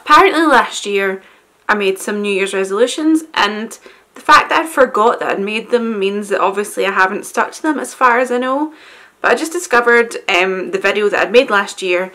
Apparently last year I made some New Year's resolutions, and the fact that I forgot that I'd made them means that obviously I haven't stuck to them as far as I know. But I just discovered the video that I'd made last year,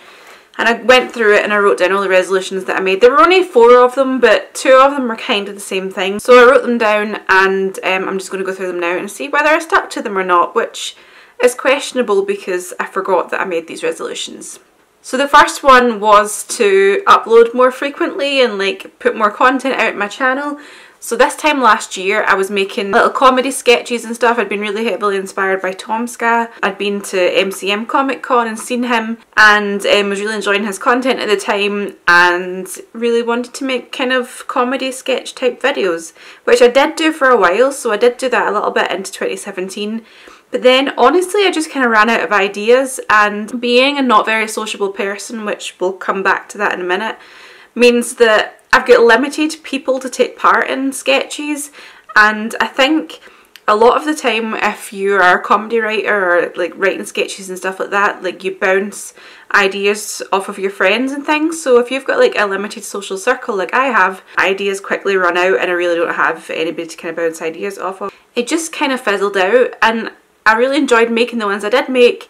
and I went through it and I wrote down all the resolutions that I made. There were only 4 of them, but 2 of them were kind of the same thing. So I wrote them down, and I'm just going to go through them now and see whether I stuck to them or not, which is questionable because I forgot that I made these resolutions. So the first one was to upload more frequently and like put more content out on my channel. So this time last year I was making little comedy sketches and stuff. I'd been really heavily inspired by Tom Ska. I'd been to MCM Comic Con and seen him, and was really enjoying his content at the time, and really wanted to make kind of comedy sketch type videos, which I did do for a while. So I did do that a little bit into 2017. But then honestly I just kind of ran out of ideas, and being a not very sociable person, which we'll come back to that in a minute, means that I've got limited people to take part in sketches. And I think a lot of the time if you are a comedy writer or like writing sketches and stuff like that, like you bounce ideas off of your friends and things. So if you've got like a limited social circle like I have, ideas quickly run out and I really don't have anybody to kind of bounce ideas off of. It just kind of fizzled out, and I really enjoyed making the ones I did make,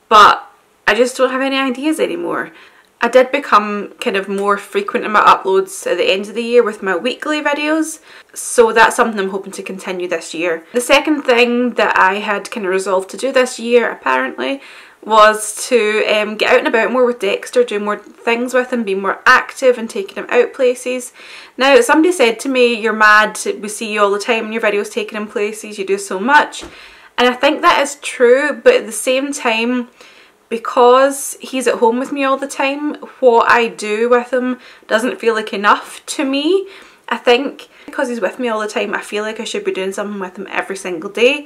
but I just don't have any ideas anymore. I did become kind of more frequent in my uploads at the end of the year with my weekly videos, so that's something I'm hoping to continue this year. The second thing that I had kind of resolved to do this year, apparently, was to get out and about more with Dexter, do more things with him, be more active and taking him out places. Now, somebody said to me, "You're mad, we see you all the time in your videos taking him places, you do so much." And I think that is true, but at the same time, because he's at home with me all the time, what I do with him doesn't feel like enough to me. I think because he's with me all the time, I feel like I should be doing something with him every single day.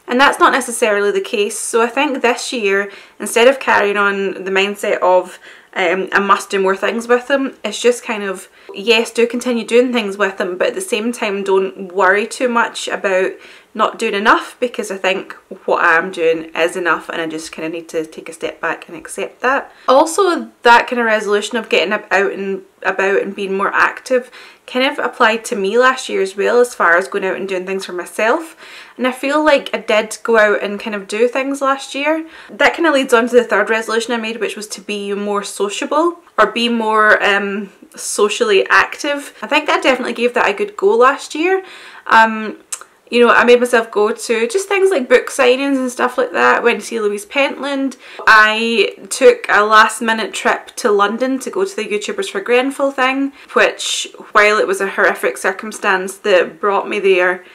And that's not necessarily the case. So I think this year, instead of carrying on the mindset of I must do more things with him, it's just kind of, yes, do continue doing things with him, but at the same time don't worry too much about not doing enough, because I think what I'm doing is enough and I just kind of need to take a step back and accept that. Also, that kind of resolution of getting out and about and being more active kind of applied to me last year as well, as far as going out and doing things for myself. And I feel like I did go out and kind of do things last year. That kind of leads on to the third resolution I made, which was to be more sociable, or be more socially active. I think I definitely gave that a good go last year. You know, I made myself go to just things like book signings and stuff like that. I went to see Louise Pentland. I took a last minute trip to London to go to the YouTubers for Grenfell thing, which, while it was a horrific circumstance that brought me there,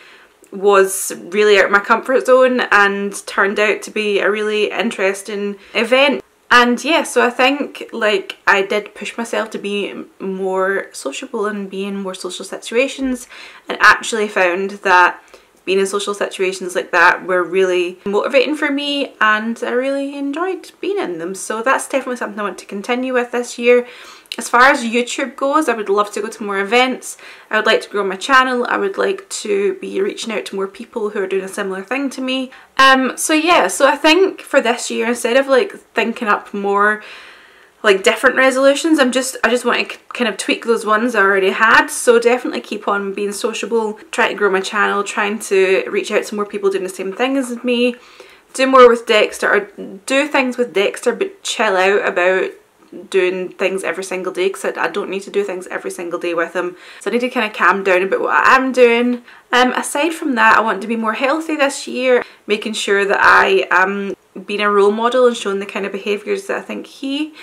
was really out of my comfort zone and turned out to be a really interesting event. And yeah, so I think like I did push myself to be more sociable and be in more social situations, and actually found that being in social situations like that were really motivating for me, and I really enjoyed being in them. So that's definitely something I want to continue with this year. As far as YouTube goes, I would love to go to more events. I would like to grow my channel. I would like to be reaching out to more people who are doing a similar thing to me. So yeah, so I think for this year, instead of like thinking up more like different resolutions, I just want to kind of tweak those ones I already had. So definitely keep on being sociable, trying to grow my channel, trying to reach out to more people doing the same thing as me, do more with Dexter, or do things with Dexter but chill out about doing things every single day, because I don't need to do things every single day with him. So I need to kind of calm down about what I am doing. Aside from that, I want to be more healthy this year, making sure that I am being a role model and showing the kind of behaviours that I think he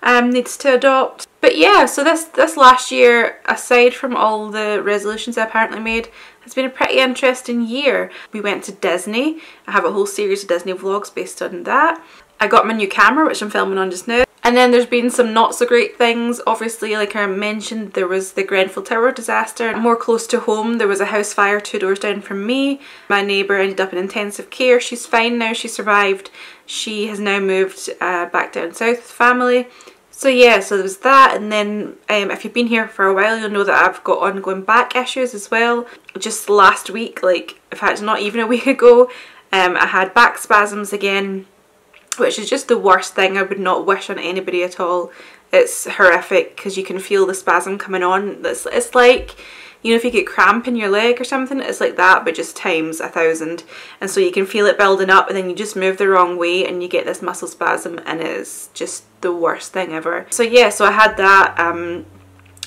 needs to adopt. But yeah, so this last year, aside from all the resolutions I apparently made, has been a pretty interesting year. We went to Disney. I have a whole series of Disney vlogs based on that. I got my new camera, which I'm filming on just now. And then there's been some not so great things. Obviously, like I mentioned, there was the Grenfell Tower disaster. More close to home, there was a house fire 2 doors down from me. My neighbour ended up in intensive care. She's fine now, she survived. She has now moved back down south with family. So yeah, so there was that. And then if you've been here for a while, you'll know that I've got ongoing back issues as well. Just last week, like in fact not even a week ago, I had back spasms again, which is just the worst thing. I would not wish on anybody at all. It's horrific because you can feel the spasm coming on. It's like, you know, if you get cramp in your leg or something, it's like that, but just times 1,000. And so you can feel it building up, and then you just move the wrong way and you get this muscle spasm, and it is just the worst thing ever. So yeah, so I had that.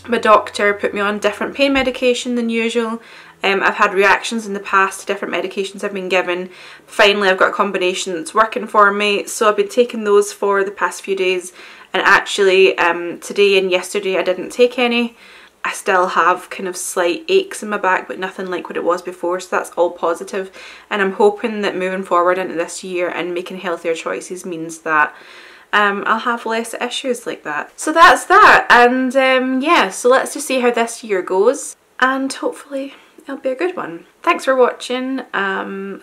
My doctor put me on different pain medication than usual. I've had reactions in the past to different medications I've been given. Finally, I've got a combination that's working for me, so I've been taking those for the past few days. And actually, today and yesterday I didn't take any. I still have kind of slight aches in my back, but nothing like what it was before, so that's all positive. And I'm hoping that moving forward into this year and making healthier choices means that I'll have less issues like that. So that's that, and yeah, so let's just see how this year goes, and hopefully it'll be a good one. Thanks for watching.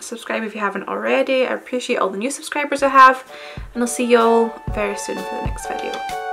Subscribe if you haven't already. I appreciate all the new subscribers I have, and I'll see you all very soon for the next video.